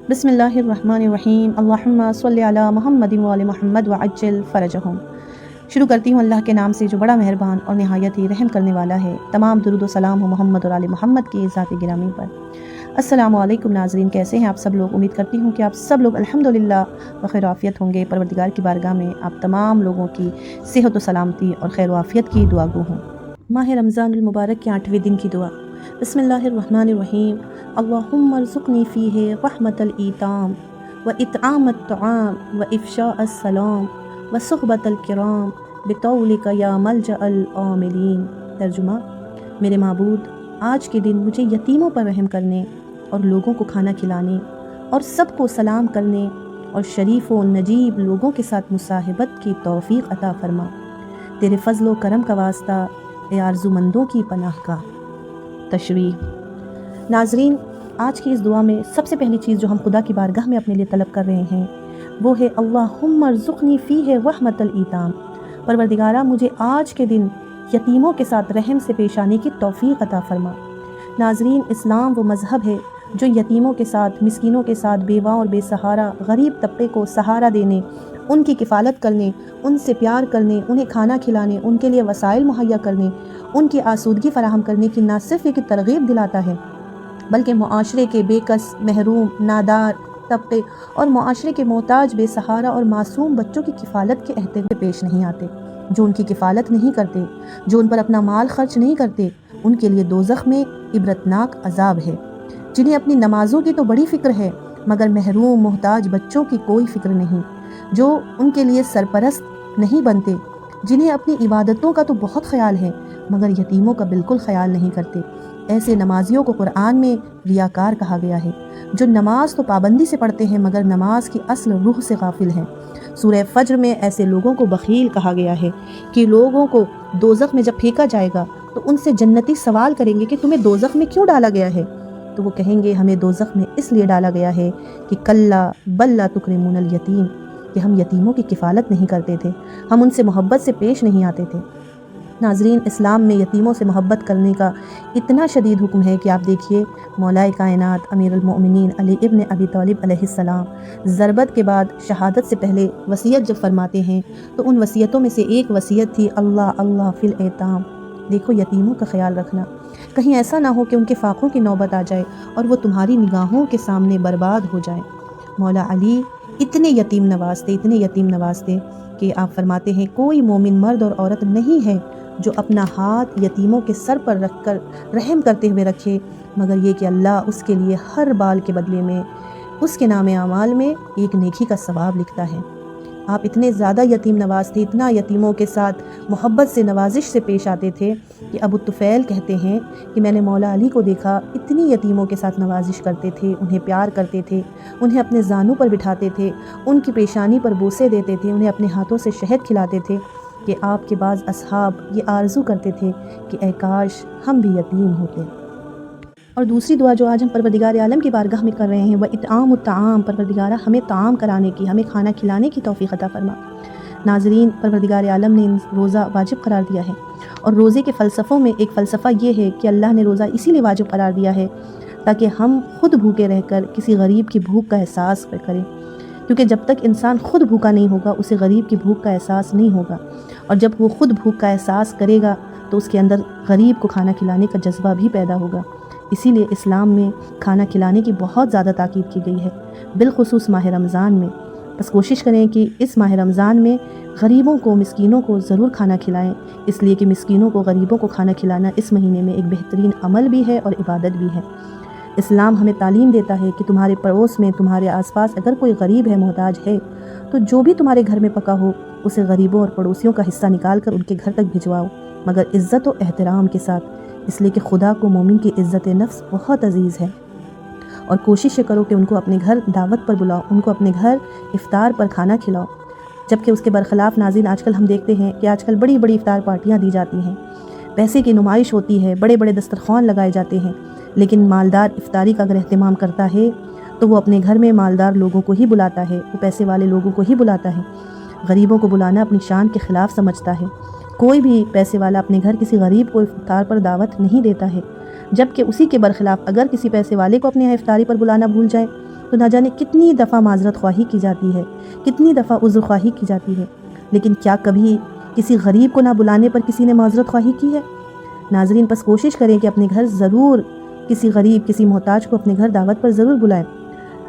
बिस्मिल्लाहिर्रहमानिर्रहीम अल्लाहुम्मा सल्लि अला मुहम्मदिन व आलि मुहम्मद व अज्जिल फ़रजहुम। शुरू करती हूँ अल्लाह के नाम से जो बड़ा मेहरबान और नहायत ही रहम करने वाला है। तमाम दुरूद व सलाम हो मोहम्मद और आलि मोहम्मद की ज़ात गिरामी पर। अस्सलामु अलैकुम नाज़रीन, कैसे हैं आप सब लोग? उम्मीद करती हूँ कि आप सब लोग अल्हम्दुलिल्लाह व खैर आफ़ियत होंगे। परवरदिगार की बारगाह में आप तमाम लोगों की सेहत व सलामती और खैर आफ़ियत की दुआ गो हूँ। माह रमज़ानुल मुबारक के 8वें दिन की दुआ। बिस्मिल्लाहिर्रहमानिर्रहीम अल्लाहुम्मा अर्ज़ुक़नी फ़ीहि रहमतल ईताम व इत्आमत तआम व इफ़शाअस सलाम व सुहबतल किराम बितौलिका या मलजअल आमिलीन। तर्जुमा, मेरे माबूद, आज के दिन मुझे यतीमों पर रहम करने और लोगों को खाना खिलाने और सबको सलाम करने और शरीफ व नजीब लोगों के साथ मुसाहिबत की तौफ़ीक़ अता फ़रमा। तेरे फ़ज़्ल व करम का वास्ता ए आरज़ूमंदों की पनाह का। तशरीह। नाज़रीन, आज की इस दुआ में सबसे पहली चीज़ जो हम खुदा की बारगाह में अपने लिए तलब कर रहे हैं वो है अल्लाहुम्मा अर्ज़ुक़नी फ़ीहि रहमतल ईताम। परवरदिगारा, मुझे आज के दिन यतीमों के साथ रहम से पेश आने की तौफ़ीक़ अता फ़रमा। नाज़रीन, इस्लाम वो मज़हब है जो यतीमों के साथ, मिस्कीनों के साथ, बेवा और बेसहारा गरीब तबके को सहारा देने, उनकी किफ़ालत करने, उनसे प्यार करने, उन्हें खाना खिलाने, उनके लिए वसाइल मुहैया करने, उनकी आसूदगी फ़राहम करने की न सिर्फ़ एक तरग़ीब दिलाता है बल्कि मुआशरे के बेकस, महरूम, नादार तबके और मुआशरे के मोहताज, बेसहारा और मासूम बच्चों की किफ़ालत के अहते हुए पेश नहीं आते। जो उनकी किफ़ालत नहीं करते, जो उन पर अपना माल खर्च नहीं करते, उनके लिए दोज़ख में इबरतनाक अज़ाब है। जिन्हें अपनी नमाज़ों की तो बड़ी फ़िक्र है मगर महरूम मोहताज बच्चों की कोई फ़िक्र नहीं, जो उनके लिए सरपरस्त नहीं बनते, जिन्हें अपनी इबादतों का तो बहुत ख़याल है मगर यतीमों का बिल्कुल ख़याल नहीं करते। ऐसे नमाजियों को कुरान में रियाकार कहा गया है, जो नमाज तो पाबंदी से पढ़ते हैं मगर नमाज की असल रूह से गाफिल हैं। सूरह फज्र में ऐसे लोगों को बखील कहा गया है कि लोगों को दोज़ख में जब फेंका जाएगा तो उनसे जन्नती सवाल करेंगे कि तुम्हें दोज़ख में क्यों डाला गया है? तो वो कहेंगे, हमें दोज़ख में इसलिए डाला गया है कि कल्ला बल्ला तुकरिमूनल यतीम, कि हम यतीमों की किफ़ालत नहीं करते थे, हम उनसे मोहब्बत से पेश नहीं आते थे। नाज़रीन, इस्लाम में यतीमों से मोहब्बत करने का इतना शदीद हुक्म है कि आप देखिए, मौलाए कायनात अमीरुल मोमिनीन अली इब्न अबी तालिब अलैहिस्सलाम ज़रबत के बाद शहादत से पहले वसीयत जब फरमाते हैं तो उन वसीयतों में से एक वसीयत थी अल्लाह अल्लाह फ़िल ऐताम। देखो, यतीमों का ख्याल रखना, कहीं ऐसा ना हो कि उनके फ़ाक़ों की नौबत आ जाए और वो तुम्हारी निगाहों के सामने बर्बाद हो जाए। मौला अली इतने यतीम नवाज़ते, इतने यतीम नवाज़ते कि आप फरमाते हैं, कोई मोमिन मर्द और औरत नहीं है जो अपना हाथ यतीमों के सर पर रख कर रहम करते हुए रखे मगर ये कि अल्लाह उसके लिए हर बाल के बदले में उसके नाम आमाल में एक नेकी का सवाब लिखता है। आप इतने ज़्यादा यतीम नवाज थे, इतना यतीमों के साथ मोहब्बत से, नवाजिश से पेश आते थे कि अबू तुफ़ैल कहते हैं कि मैंने मौला अली को देखा, इतनी यतीमों के साथ नवाजिश करते थे, उन्हें प्यार करते थे, उन्हें अपने जानू पर बिठाते थे, उनकी पेशानी पर बोसे देते थे, उन्हें अपने हाथों से शहद खिलाते थे कि आपके बाज़ असहाब ये आरज़ू करते थे कि ऐ काश हम भी यतीम होते। और दूसरी दुआ जो आज हम परवरदिगार आलम की बारगाह में कर रहे हैं वह इत्आम ताम, परवरदिगारा हमें ताम कराने की, हमें खाना खिलाने की तौफ़ीक़ अता फ़रमा। नाज़रीन, परवरदिगार आलम ने रोज़ा वाजिब करार दिया है और रोज़े के फ़लसफ़ों में एक फ़लसफ़ा ये है कि अल्लाह ने रोज़ा इसीलिए वाजिब करार दिया है ताकि हम खुद भूखे रहकर किसी गरीब की भूख का एहसास करें, क्योंकि जब तक इंसान खुद भूखा नहीं होगा उसे गरीब की भूख का एहसास नहीं होगा, और जब वो खुद भूख का एहसास करेगा तो उसके अंदर गरीब को खाना खिलाने का जज्बा भी पैदा होगा। इसीलिए इस्लाम में खाना खिलाने की बहुत ज़्यादा ताकीद की गई है, बिलखुसूस माह रमज़ान में। बस कोशिश करें कि इस माह रमज़ान में गरीबों को, मिस्कीनों को ज़रूर खाना खिलाएं, इसलिए कि मिस्कीनों को, गरीबों को खाना खिलाना इस महीने में एक बेहतरीन अमल भी है और इबादत भी है। इस्लाम हमें तालीम देता है कि तुम्हारे पड़ोस में, तुम्हारे आसपास अगर कोई गरीब है, मोहताज है, तो जो भी तुम्हारे घर में पका हो उसे गरीबों और पड़ोसियों का हिस्सा निकाल कर उनके घर तक भिजवाओ, मगर इज़्ज़त और एहतराम के साथ, इसलिए कि खुदा को मोमिन की इज़्ज़त नफ्स बहुत अजीज़ है। और कोशिश करो कि उनको अपने घर दावत पर बुलाओ, उनको अपने घर इफ़्तार पर खाना खिलाओ। जबकि उसके बरखिलाफ़ नाज़रीन, आजकल हम देखते हैं कि आजकल बड़ी बड़ी इफ़्तार पार्टियाँ दी जाती हैं, पैसे की नुमाइश होती है, बड़े बड़े दस्तरखान लगाए जाते हैं, लेकिन मालदार इफ़्तारी का अगर अहतमाम करता है तो वो अपने घर में मालदार लोगों को ही बुलाता है, वो पैसे वाले लोगों को ही बुलाता है। गरीबों को बुलाना अपनी शान के ख़िलाफ़ समझता है। कोई भी पैसे वाला अपने घर किसी गरीब को इफ्तार पर दावत नहीं देता है। جبکہ اسی کے برخلاف اگر کسی پیسے والے کو اپنے یہاں افطاری پر بلانا بھول جائے تو نہ جانے کتنی دفعہ معذرت خواہی کی جاتی ہے، کتنی دفعہ عذر خواہی کی جاتی ہے، لیکن کیا کبھی کسی غریب کو نہ بلانے پر کسی نے معذرت خواہی کی ہے؟ ناظرین، بس کوشش کریں کہ اپنے گھر ضرور کسی غریب، کسی محتاج کو اپنے گھر دعوت پر ضرور بلائیں۔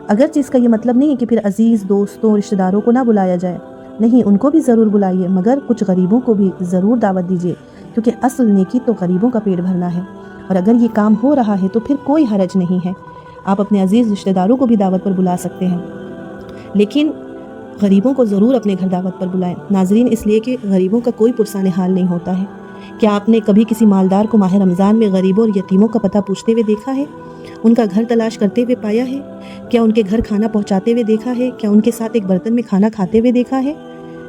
اگرچہ اس کا یہ مطلب نہیں ہے کہ پھر عزیز دوستوں، رشتہ داروں کو نہ بلایا جائے، نہیں، ان کو بھی ضرور بلائیے، مگر کچھ غریبوں کو بھی ضرور دعوت دیجیے، کیونکہ اصل نیکی تو غریبوں کا پیٹ بھرنا ہے۔ اور اگر یہ کام ہو رہا ہے تو پھر کوئی حرج نہیں ہے، آپ اپنے عزیز رشتہ داروں کو بھی دعوت پر بلا سکتے ہیں، لیکن غریبوں کو ضرور اپنے گھر دعوت پر بلائیں۔ ناظرین، اس لیے کہ غریبوں کا کوئی پرسان حال نہیں ہوتا ہے۔ کیا آپ نے کبھی کسی مالدار کو ماہ رمضان میں غریبوں اور یتیموں کا پتہ پوچھتے ہوئے دیکھا ہے؟ ان کا گھر تلاش کرتے ہوئے پایا ہے؟ کیا ان کے گھر کھانا پہنچاتے ہوئے دیکھا ہے؟ کیا ان کے ساتھ ایک برتن میں کھانا کھاتے ہوئے دیکھا ہے؟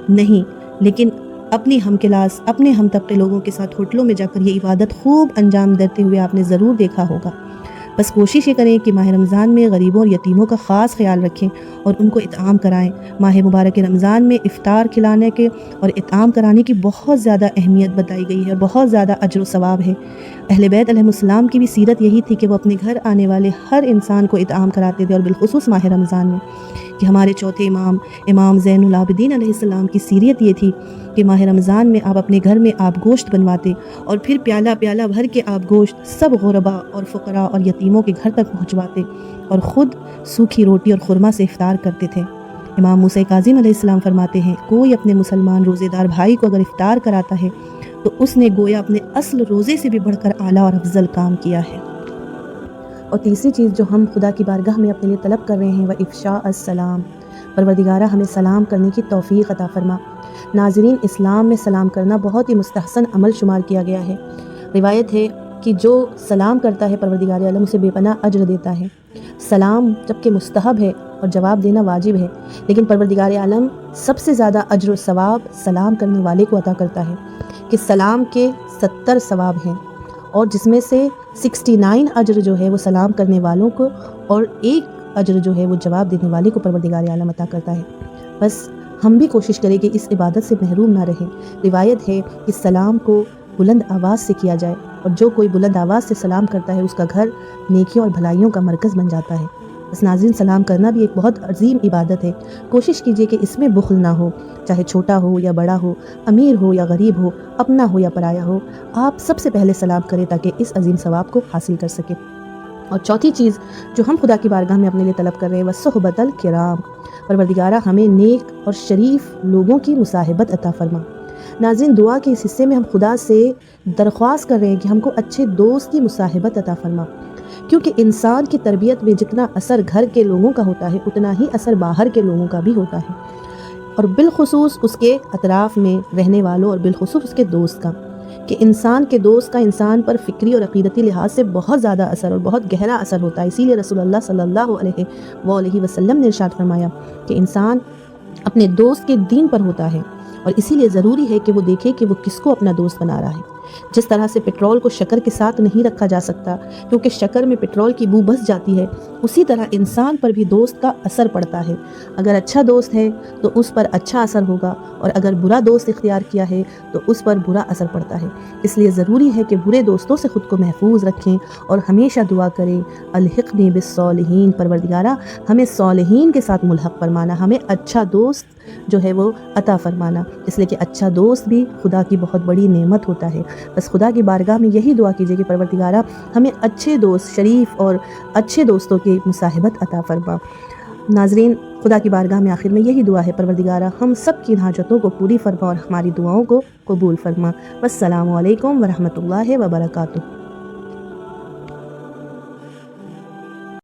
نہیں، لیکن اپنی ہم کلاس، اپنے ہم طبقے لوگوں کے ساتھ ہوٹلوں میں جا کر یہ عبادت خوب انجام دیتے ہوئے آپ نے ضرور دیکھا ہوگا۔ بس کوشش یہ کریں کہ ماہ رمضان میں غریبوں اور یتیموں کا خاص خیال رکھیں اور ان کو اطعام کرائیں۔ ماہ مبارک رمضان میں افطار کھلانے کے اور اطعام کرانے کی بہت زیادہ اہمیت بتائی گئی ہے اور بہت زیادہ اجر و ثواب ہے۔ اہل بیت علیہ السلام کی بھی سیرت یہی تھی کہ وہ اپنے گھر آنے والے ہر انسان کو اطعام کراتے تھے، اور بالخصوص ماہ رمضان میں، کہ ہمارے چوتھے امام زین العابدین علیہ السلام کی سیرت یہ تھی کہ ماہ رمضان میں آپ اپنے گھر میں آب گوشت بنواتے اور پھر پیالہ پیالہ بھر کے آب گوشت سب غربا اور فقراء اور یتیموں کے گھر تک پہنچواتے اور خود سوکھی روٹی اور خرما سے افطار کرتے تھے۔ امام موسیٰ کاظم علیہ السلام فرماتے ہیں، کوئی اپنے مسلمان روزے دار بھائی کو اگر افطار کراتا ہے تو اس نے گویا اپنے اصل روزے سے بھی بڑھ کر اعلیٰ اور افضل کام کیا ہے۔ اور تیسری چیز جو ہم خدا کی بارگاہ میں اپنے لیے طلب کر رہے ہیں وہ افشاء السلام۔ پروردگارہ ہمیں سلام کرنے کی توفیق عطا فرما۔ ناظرین، اسلام میں سلام کرنا بہت ہی مستحسن عمل شمار کیا گیا ہے۔ روایت ہے کہ جو سلام کرتا ہے پروردگار عالم اسے بے پناہ اجر دیتا ہے۔ سلام جبکہ مستحب ہے اور جواب دینا واجب ہے، لیکن پروردگار عالم سب سے زیادہ اجر و ثواب سلام کرنے والے کو عطا کرتا ہے، کہ سلام کے 70 ثواب ہیں، اور جس میں سے 69 اجر جو ہے وہ سلام کرنے والوں کو اور 1 اجر جو ہے وہ جواب دینے والے کو پروردگار عالم عطا کرتا ہے۔ بس ہم بھی کوشش کریں کہ اس عبادت سے محروم نہ رہیں۔ روایت ہے کہ سلام کو بلند آواز سے کیا جائے، اور جو کوئی بلند آواز سے سلام کرتا ہے اس کا گھر نیکیوں اور بھلائیوں کا مرکز بن جاتا ہے۔ بس ناظرین، سلام کرنا بھی ایک بہت عظیم عبادت ہے۔ کوشش کیجئے کہ اس میں بخل نہ ہو، چاہے چھوٹا ہو یا بڑا ہو، امیر ہو یا غریب ہو، اپنا ہو یا پرایا ہو، آپ سب سے پہلے سلام کریں تاکہ اس عظیم ثواب کو حاصل کر سکیں۔ اور چوتھی چیز جو ہم خدا کی بارگاہ میں اپنے لیے طلب کر رہے ہیں وہ صحبت الکرام۔ پروردگارہ ہمیں نیک اور شریف لوگوں کی مصاحبت عطا فرما۔ ناظرین، دعا کے اس حصے میں ہم خدا سے درخواست کر رہے ہیں کہ ہم کو اچھے دوست کی مصاحبت عطا فرما، کیونکہ انسان کی تربیت میں جتنا اثر گھر کے لوگوں کا ہوتا ہے اتنا ہی اثر باہر کے لوگوں کا بھی ہوتا ہے، اور بالخصوص اس کے اطراف میں رہنے والوں اور بالخصوص اس کے دوست کا، کہ انسان کے دوست کا انسان پر فکری اور عقیدتی لحاظ سے بہت زیادہ اثر اور بہت گہرا اثر ہوتا ہے۔ اسی لیے رسول اللہ صلی اللہ علیہ وسلم نے ارشاد فرمایا کہ انسان اپنے دوست کے دین پر ہوتا ہے، اور اسی لیے ضروری ہے کہ وہ دیکھے کہ وہ کس کو اپنا دوست بنا رہا ہے۔ جس طرح سے پٹرول کو شکر کے ساتھ نہیں رکھا جا سکتا کیونکہ شکر میں پٹرول کی بو بس جاتی ہے، اسی طرح انسان پر بھی دوست کا اثر پڑتا ہے۔ اگر اچھا دوست ہے تو اس پر اچھا اثر ہوگا، اور اگر برا دوست اختیار کیا ہے تو اس پر برا اثر پڑتا ہے۔ اس لیے ضروری ہے کہ برے دوستوں سے خود کو محفوظ رکھیں اور ہمیشہ دعا کریں، الحقنی بالصالحین، پروردگارہ ہمیں صالحین کے ساتھ ملحق فرمانا، ہمیں اچھا دوست جو ہے وہ عطا فرمانا، اس لیے کہ اچھا دوست بھی خدا کی بہت بڑی نعمت ہوتا ہے۔ بس خدا کی بارگاہ میں یہی دعا کیجیے کہ پروردگارہ ہمیں اچھے دوست، شریف اور اچھے دوستوں کی مصاحبت عطا فرما۔ ناظرین، خدا کی بارگاہ میں آخر میں یہی دعا ہے، پروردگارہ ہم سب کی حاجتوں کو پوری فرما اور ہماری دعاؤں کو قبول فرما۔ والسلام علیکم ورحمۃ اللہ وبرکاتہ۔